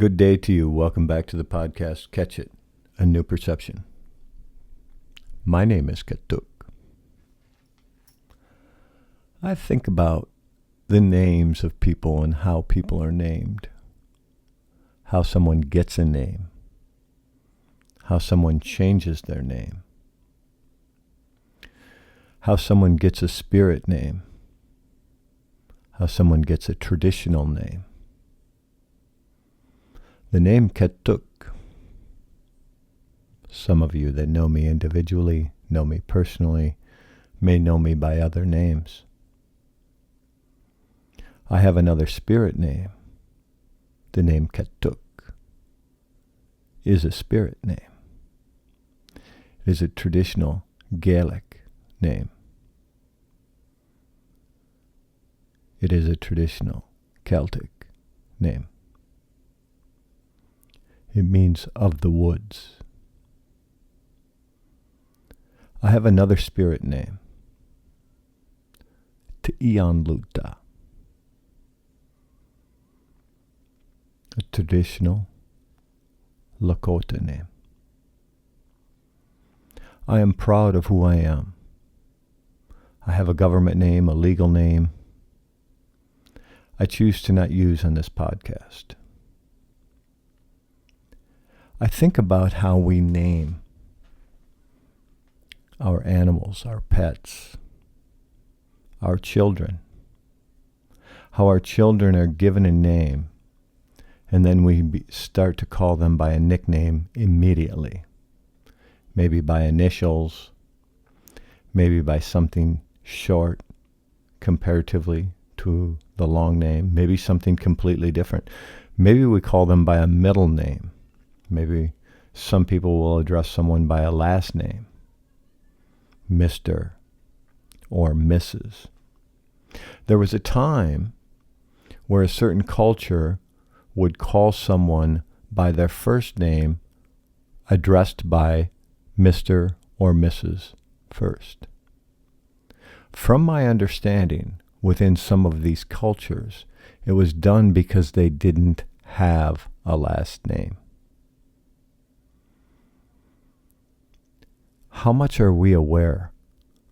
Good day to you. Welcome back to the podcast, Catch It, A New Perception. My name is Ceiteach. I think about the names of people and how people are named, how someone gets a name, how someone changes their name, how someone gets a spirit name, how someone gets a traditional name. The name Ceiteach. Some of you that know me individually, know me personally, may know me by other names. I have another spirit name. The name Ceiteach is a spirit name. It is a traditional Gaelic name. It is a traditional Celtic name. It means of the woods. I have another spirit name. Ceiteach-Of. A traditional Lakota name. I am proud of who I am. I have a government name, a legal name. I choose to not use on this podcast. I think about how we name our animals, our pets, our children, how our children are given a name, and then we start to call them by a nickname immediately, maybe by initials, maybe by something short comparatively to the long name, maybe something completely different. Maybe we call them by a middle name. Maybe some people will address someone by a last name, Mr. or Mrs. There was a time where a certain culture would call someone by their first name, addressed by Mr. or Mrs. first. From my understanding, within some of these cultures, it was done because they didn't have a last name. How much are we aware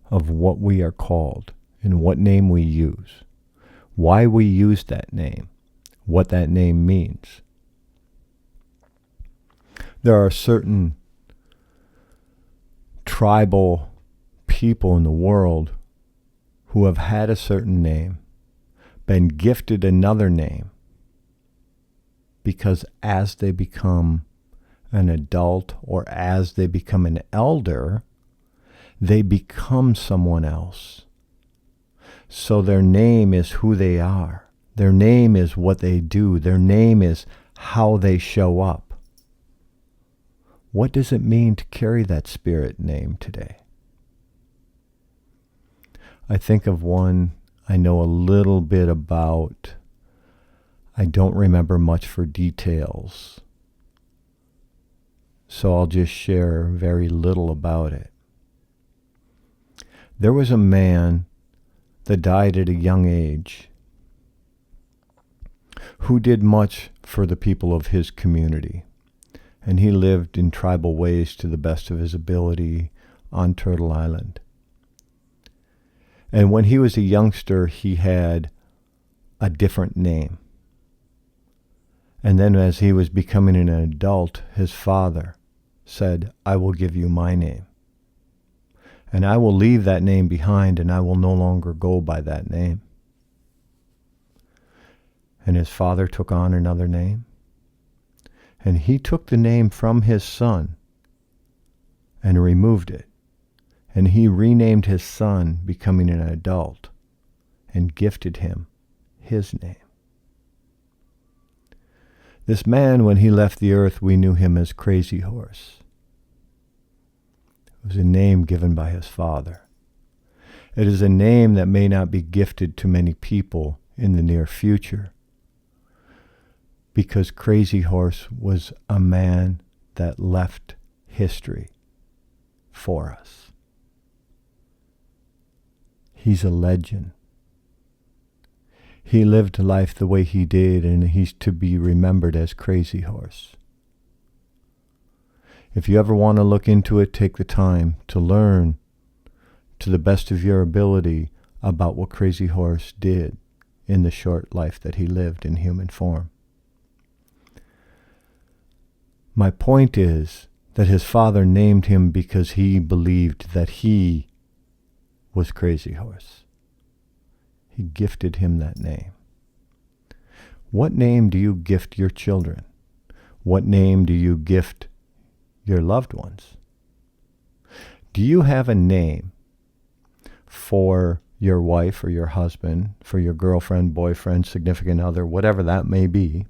of what we are called and what name we use, why we use that name, what that name means? There are certain tribal people in the world who have had a certain name, been gifted another name, because as they become an adult or as they become an elder, they become someone else. So their name is who they are. Their name is what they do. Their name is how they show up. What does it mean to carry that spirit name today? I think of one I know a little bit about. I don't remember much for details, so I'll just share very little about it. There was a man that died at a young age who did much for the people of his community, and he lived in tribal ways to the best of his ability on Turtle Island. And when he was a youngster, he had a different name. And then as he was becoming an adult, his father said, "I will give you my name. And I will leave that name behind, and I will no longer go by that name." And his father took on another name. And he took the name from his son and removed it. And he renamed his son, becoming an adult, and gifted him his name. This man, when he left the earth, we knew him as Crazy Horse. It was a name given by his father. It is a name that may not be gifted to many people in the near future, because Crazy Horse was a man that left history for us. He's a legend. he lived life the way he did, and he's to be remembered as Crazy Horse. If you ever want to look into it, take the time to learn to the best of your ability about what Crazy Horse did in the short life that he lived in human form. My point is that his father named him because he believed that he was Crazy Horse. He gifted him that name. What name do you gift your children? What name do you gift your loved ones? Do you have a name for your wife or your husband, for your girlfriend, boyfriend, significant other, whatever that may be?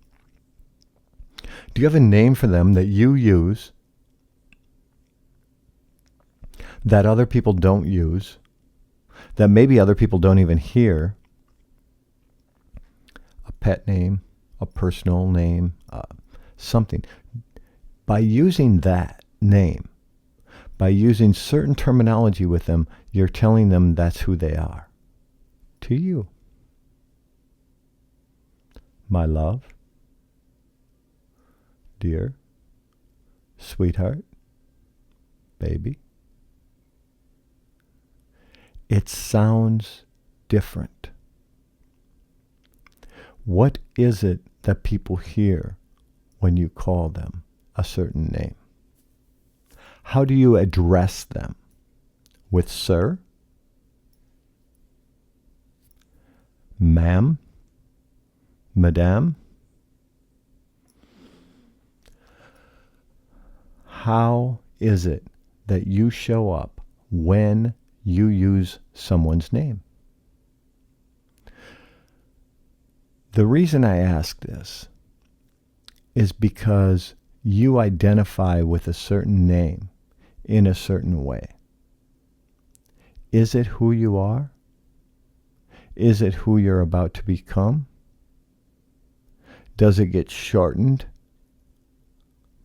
Do you have a name for them that you use that other people don't use, that maybe other people don't even hear? A pet name, a personal name, something. By using that name, by using certain terminology with them, you're telling them that's who they are to you. My love, dear, sweetheart, baby. It sounds different. What is it that people hear when you call them a certain name? How do you address them? With sir? Ma'am? Madame? How is it that you show up when you use someone's name? The reason I ask this is because you identify with a certain name in a certain way. Is it who you are? Is it who you're about to become? Does it get shortened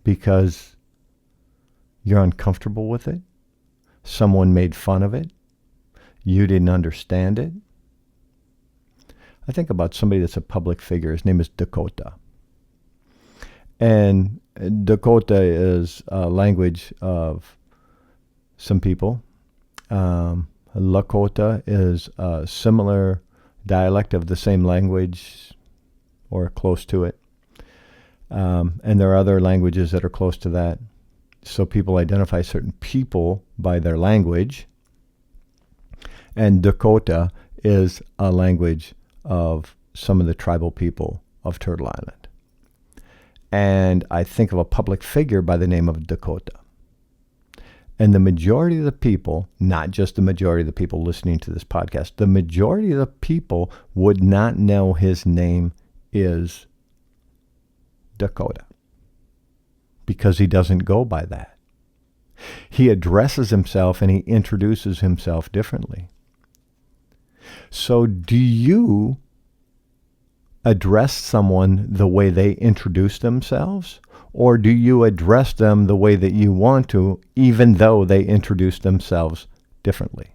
because you're uncomfortable with it? Someone made fun of it? You didn't understand it? I think about somebody that's a public figure. His name is Dakota. And Dakota is a language of some people. Lakota is a similar dialect of the same language or close to it. And there are other languages that are close to that. So people identify certain people by their language. And Dakota is a language of some of the tribal people of Turtle Island. And I think of a public figure by the name of Dakota. And the majority of the people, not just the majority of the people listening to this podcast, the majority of the people would not know his name is Dakota, because he doesn't go by that. He addresses himself and he introduces himself differently. So do you address someone the way they introduce themselves? Or do you address them the way that you want to, even though they introduce themselves differently?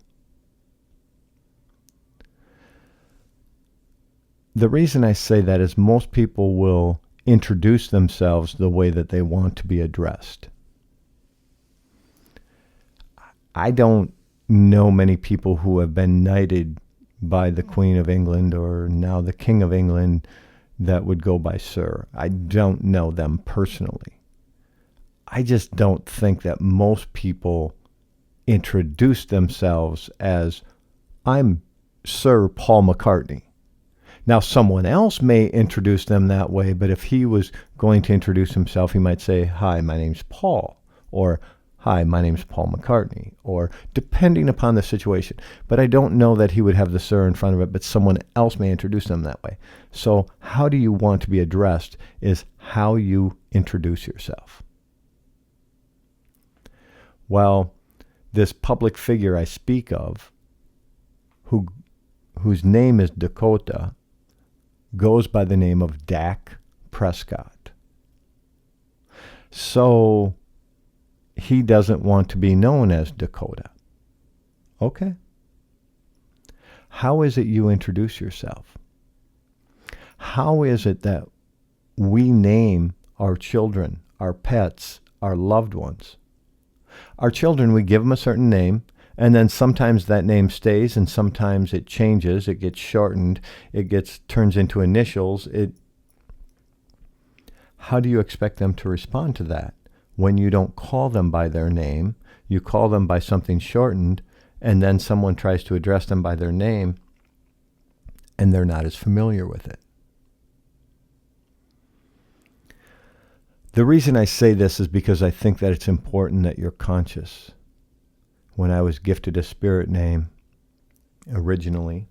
The reason I say that is most people will introduce themselves the way that they want to be addressed. I don't know many people who have been knighted by the Queen of England or now the King of England that would go by sir. I don't know them personally. I just don't think that most people introduce themselves as, I'm Sir Paul McCartney. Now, someone else may introduce them that way, but if he was going to introduce himself, he might say, hi, my name's Paul, or hi, my name's Paul McCartney, or depending upon the situation. But I don't know that he would have the sir in front of it, but someone else may introduce them that way. So how do you want to be addressed is how you introduce yourself. Well, this public figure I speak of, whose name is Dakota, goes by the name of Dak Prescott. So he doesn't want to be known as Dakota. Okay. How is it you introduce yourself? How is it that we name our children, our pets, our loved ones? Our children, we give them a certain name, and then sometimes that name stays, and sometimes it changes, it gets shortened, turns into initials. How do you expect them to respond to that? When you don't call them by their name, you call them by something shortened, and then someone tries to address them by their name, and they're not as familiar with it. The reason I say this is because I think that it's important that you're conscious. When I was gifted a spirit name originally,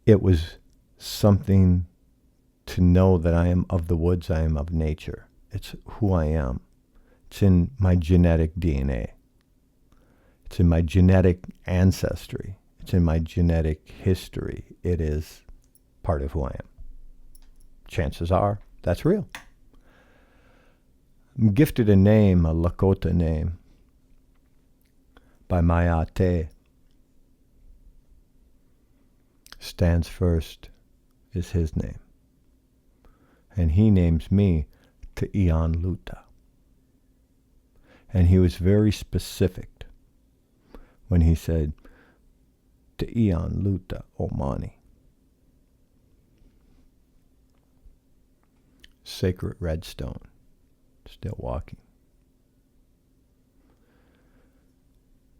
it was something to know that I am of the woods, I am of nature. It's who I am. It's in my genetic DNA. It's in my genetic ancestry. It's in my genetic history. It is part of who I am. Chances are that's real. I'm gifted a name, a Lakota name, by my ate. Stands first is his name. And he names me Ceiteach-Of. And he was very specific when he said, Ceiteach-Of Omani. Sacred redstone, still walking.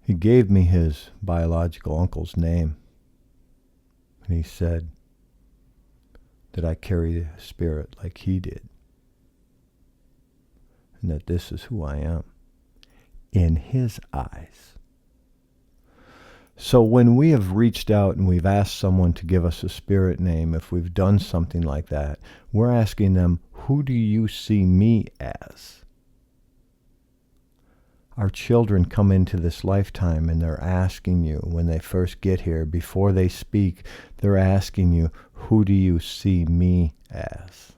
He gave me his biological uncle's name, and he said that I carry the spirit like he did, and that this is who I am in his eyes. So when we have reached out and we've asked someone to give us a spirit name, if we've done something like that, we're asking them, who do you see me as? Our children come into this lifetime and they're asking you, when they first get here, before they speak, they're asking you, who do you see me as?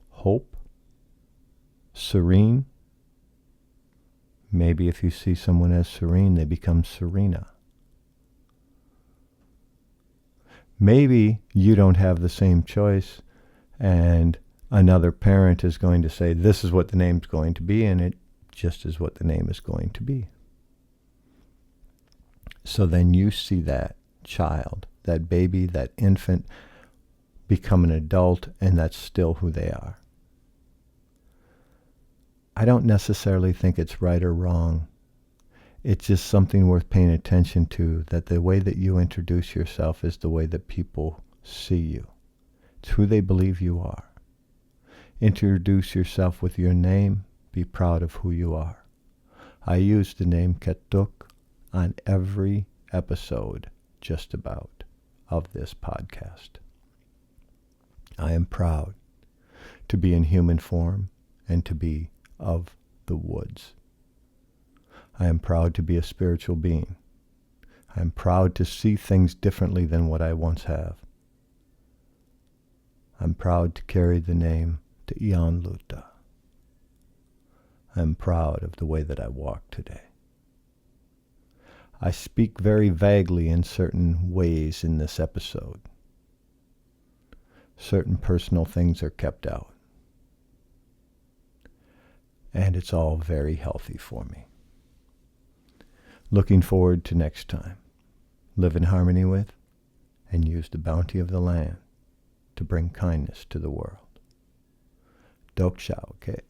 Hope? Serene? Maybe if you see someone as serene, they become Serena. Maybe you don't have the same choice, and another parent is going to say, this is what the name's going to be, and it just is what the name is going to be. So then you see that child, that baby, that infant, become an adult, and that's still who they are. I don't necessarily think it's right or wrong. It's just something worth paying attention to, that the way that you introduce yourself is the way that people see you. It's who they believe you are. Introduce yourself with your name. Be proud of who you are. I use the name Ceiteach on every episode, just about, of this podcast. I am proud to be in human form and to be of the woods. I am proud to be a spiritual being. I am proud to see things differently than what I once have. I'm proud to carry the name Ceiteach-Of. I'm proud of the way that I walk today. I speak very vaguely in certain ways in this episode. Certain personal things are kept out. And it's all very healthy for me. Looking forward to next time. Live in harmony with and use the bounty of the land to bring kindness to the world. Ceiteach-Of.